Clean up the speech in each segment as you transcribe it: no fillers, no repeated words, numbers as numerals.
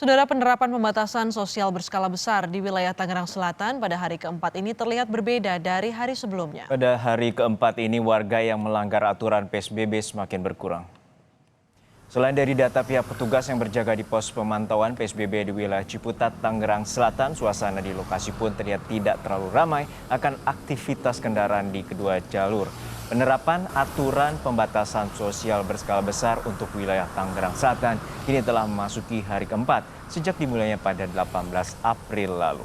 Saudara, penerapan pembatasan sosial berskala besar di wilayah Tangerang Selatan pada hari keempat ini terlihat berbeda dari hari sebelumnya. Pada hari keempat ini warga yang melanggar aturan PSBB semakin berkurang. Selain dari data pihak petugas yang berjaga di pos pemantauan PSBB di wilayah Ciputat, Tangerang Selatan, suasana di lokasi pun terlihat tidak terlalu ramai akan aktivitas kendaraan di kedua jalur. Penerapan aturan pembatasan sosial berskala besar untuk wilayah Tangerang Selatan kini telah memasuki hari keempat sejak dimulainya pada 18 April lalu.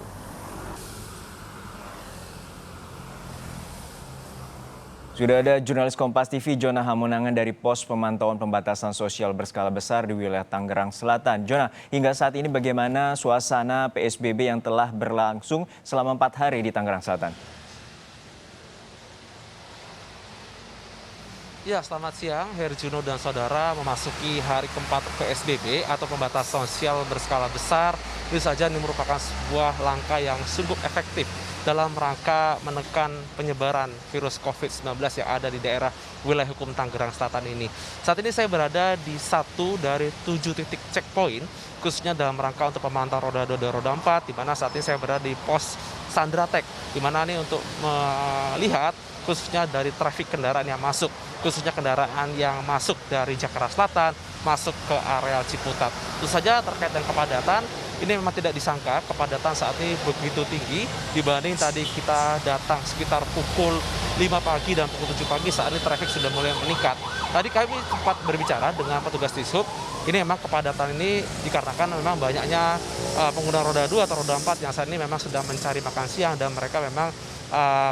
Sudah ada jurnalis Kompas TV Jona Hamonangan dari pos pemantauan pembatasan sosial berskala besar di wilayah Tangerang Selatan. Jona, hingga saat ini bagaimana suasana PSBB yang telah berlangsung selama 4 hari di Tangerang Selatan? Ya, selamat siang Herjuno dan saudara. Memasuki hari keempat PSBB atau pembatasan sosial berskala besar, itu saja ini merupakan sebuah langkah yang sungguh efektif dalam rangka menekan penyebaran virus COVID-19 yang ada di daerah wilayah hukum Tangerang Selatan ini. Saat ini saya berada di satu dari 7 titik checkpoint, khususnya dalam rangka untuk pemantau roda 2 dan roda 4, di mana saat ini saya berada di pos Sandratek, di mana ini untuk melihat khususnya dari trafik kendaraan yang masuk, khususnya kendaraan yang masuk dari Jakarta Selatan, masuk ke areal Ciputat. Tentu saja terkait dengan kepadatan, ini memang tidak disangka kepadatan saat ini begitu tinggi dibanding tadi kita datang sekitar pukul 5 pagi dan pukul 7 pagi, saat ini trafik sudah mulai meningkat. Tadi kami sempat berbicara dengan petugas Dishub, ini memang kepadatan ini dikarenakan memang banyaknya pengguna roda 2 atau roda 4 yang saat ini memang sedang mencari makan siang dan mereka memang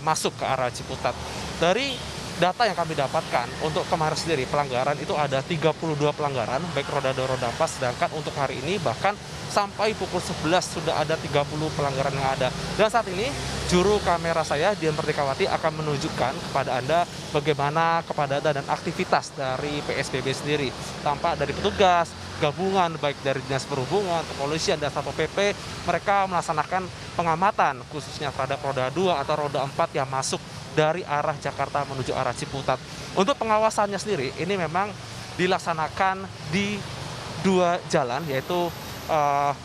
masuk ke arah Ciputat. Dari data yang kami dapatkan untuk kemarin sendiri pelanggaran itu ada 32 pelanggaran baik roda 2 roda 4, sedangkan untuk hari ini bahkan sampai pukul 11 sudah ada 30 pelanggaran yang ada. Dan saat ini juru kamera saya Dian Pertikawati akan menunjukkan kepada Anda bagaimana kepadatan dan aktivitas dari PSBB sendiri. Tampak dari petugas gabungan baik dari Dinas Perhubungan, Kepolisian dan Satpol PP, mereka melaksanakan pengamatan khususnya terhadap roda 2 atau roda 4 yang masuk dari arah Jakarta menuju arah Ciputat. Untuk pengawasannya sendiri ini memang dilaksanakan di 2 jalan, yaitu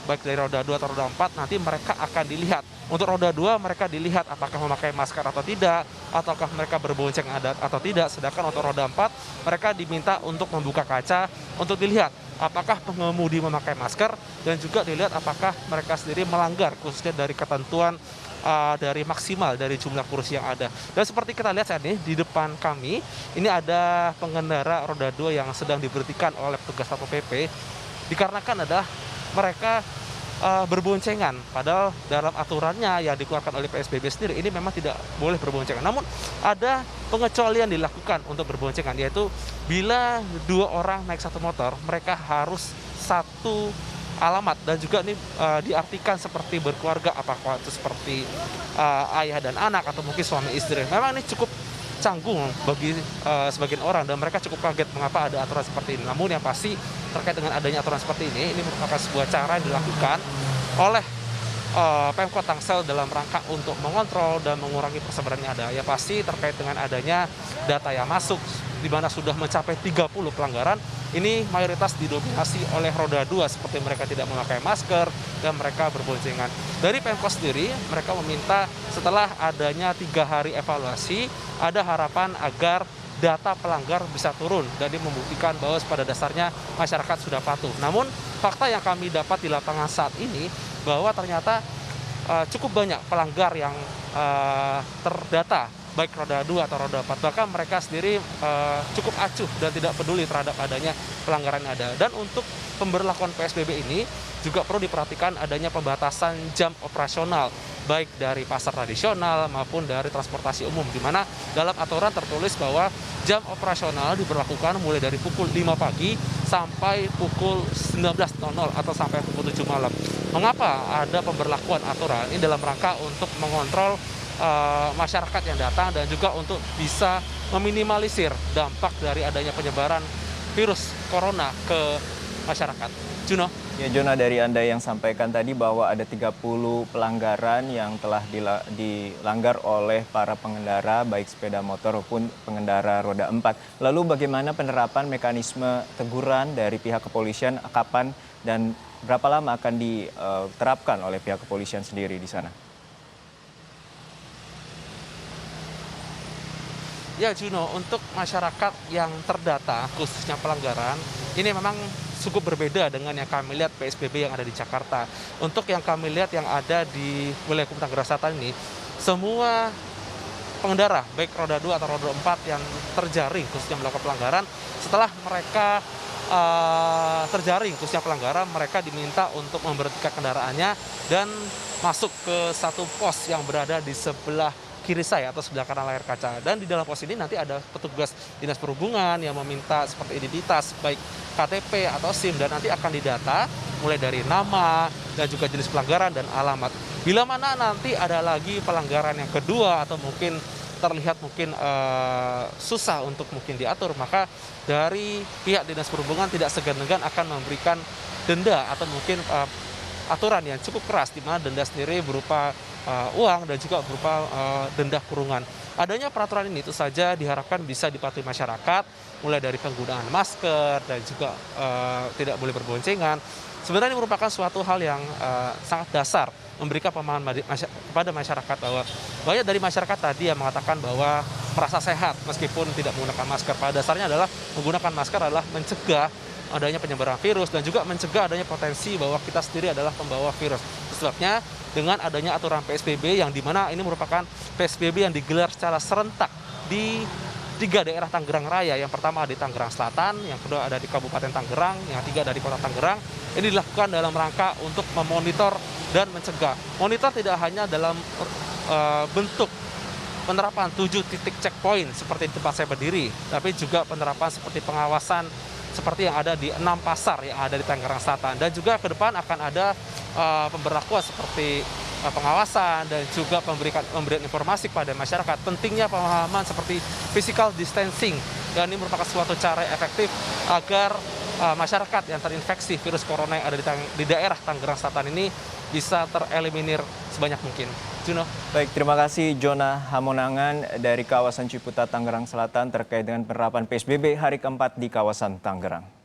baik dari roda 2 atau roda 4 nanti mereka akan dilihat. Untuk roda 2 mereka dilihat apakah memakai masker atau tidak, ataukah mereka berbonceng atau tidak. Sedangkan untuk roda 4 mereka diminta untuk membuka kaca untuk dilihat apakah pengemudi memakai masker dan juga dilihat apakah mereka sendiri melanggar khususnya dari ketentuan dari maksimal dari jumlah kursi yang ada. Dan seperti kita lihat saat ini di depan kami, ini ada pengendara roda 2 yang sedang diberhentikan oleh petugas Satpol PP dikarenakan adalah mereka berboncengan. Padahal dalam aturannya yang dikeluarkan oleh PSBB sendiri ini memang tidak boleh berboncengan. Namun ada pengecualian dilakukan untuk berboncengan, yaitu bila 2 orang naik satu motor, mereka harus satu alamat dan juga ini diartikan seperti berkeluarga, apakah itu seperti ayah dan anak atau mungkin suami istri. Memang ini cukup canggung bagi sebagian orang dan mereka cukup kaget mengapa ada aturan seperti ini. Namun yang pasti terkait dengan adanya aturan seperti ini merupakan sebuah cara yang dilakukan oleh Pemkot Tangsel dalam rangka untuk mengontrol dan mengurangi persebaran yang ada. Ya pasti terkait dengan adanya data yang masuk di mana sudah mencapai 30 pelanggaran, ini mayoritas didominasi oleh roda 2 seperti mereka tidak memakai masker dan mereka berboncengan. Dari Pemkot sendiri mereka meminta setelah adanya 3 hari evaluasi ada harapan agar data pelanggar bisa turun dan membuktikan bahwa pada dasarnya masyarakat sudah patuh. Namun fakta yang kami dapat di lapangan saat ini bahwa ternyata cukup banyak pelanggar yang terdata baik roda 2 atau roda 4. Bahkan mereka sendiri cukup acuh dan tidak peduli terhadap adanya pelanggaran yang ada. Dan untuk pemberlakuan PSBB ini juga perlu diperhatikan adanya pembatasan jam operasional baik dari pasar tradisional maupun dari transportasi umum, di mana dalam aturan tertulis bahwa jam operasional diberlakukan mulai dari pukul 5 pagi sampai pukul 19.00 atau sampai pukul 7 malam. Mengapa ada pemberlakuan aturan ini? Dalam rangka untuk mengontrol masyarakat yang datang dan juga untuk bisa meminimalisir dampak dari adanya penyebaran virus corona ke masyarakat. Juno. Ya, Jona, dari Anda yang sampaikan tadi bahwa ada 30 pelanggaran yang telah dilanggar oleh para pengendara baik sepeda motor maupun pengendara roda 4. Lalu bagaimana penerapan mekanisme teguran dari pihak kepolisian, kapan dan berapa lama akan diterapkan oleh pihak kepolisian sendiri di sana? Ya Juno, untuk masyarakat yang terdata khususnya pelanggaran, ini memang cukup berbeda dengan yang kami lihat PSBB yang ada di Jakarta. Untuk yang kami lihat yang ada di wilayah Hukum Tangerang Selatan ini, semua pengendara baik roda 2 atau roda 4 yang terjaring khususnya melakukan pelanggaran, setelah mereka terjaring khususnya pelanggaran, mereka diminta untuk memberhentikan kendaraannya dan masuk ke satu pos yang berada di sebelah kiri saya atau sebelah kanan layar kaca. Dan di dalam pos ini nanti ada petugas dinas perhubungan yang meminta seperti identitas baik KTP atau SIM, dan nanti akan didata mulai dari nama dan juga jenis pelanggaran dan alamat. Bila mana nanti ada lagi pelanggaran yang kedua atau mungkin terlihat mungkin susah untuk mungkin diatur, maka dari pihak dinas perhubungan tidak segan-segan akan memberikan denda atau mungkin aturan yang cukup keras, di mana denda sendiri berupa uang dan juga berupa denda kurungan. Adanya peraturan ini itu saja diharapkan bisa dipatuhi masyarakat, mulai dari penggunaan masker dan juga tidak boleh berboncengan. Sebenarnya ini merupakan suatu hal yang sangat dasar, memberikan pemahaman kepada masyarakat bahwa banyak dari masyarakat tadi yang mengatakan bahwa merasa sehat meskipun tidak menggunakan masker. Pada dasarnya adalah menggunakan masker adalah mencegah adanya penyebaran virus dan juga mencegah adanya potensi bahwa kita sendiri adalah pembawa virus. Sebabnya dengan adanya aturan PSBB yang dimana ini merupakan PSBB yang digelar secara serentak di 3 daerah Tangerang Raya. Yang pertama ada di Tangerang Selatan, yang kedua ada di Kabupaten Tangerang, yang ketiga ada di Kota Tangerang. Ini dilakukan dalam rangka untuk memonitor dan mencegah. Monitor tidak hanya dalam bentuk penerapan 7 titik checkpoint seperti di tempat saya berdiri, tapi juga penerapan seperti pengawasan seperti yang ada di 6 pasar yang ada di Tangerang Selatan. Dan juga ke depan akan ada pemberlakuan seperti pengawasan dan juga pemberian informasi kepada masyarakat. Pentingnya pemahaman seperti physical distancing, dan ini merupakan suatu cara efektif agar masyarakat yang terinfeksi virus corona yang ada di daerah Tangerang Selatan ini bisa tereliminir sebanyak mungkin. Juno. Baik, terima kasih Jona Hamonangan dari kawasan Ciputat, Tangerang Selatan terkait dengan penerapan PSBB hari keempat di kawasan Tangerang.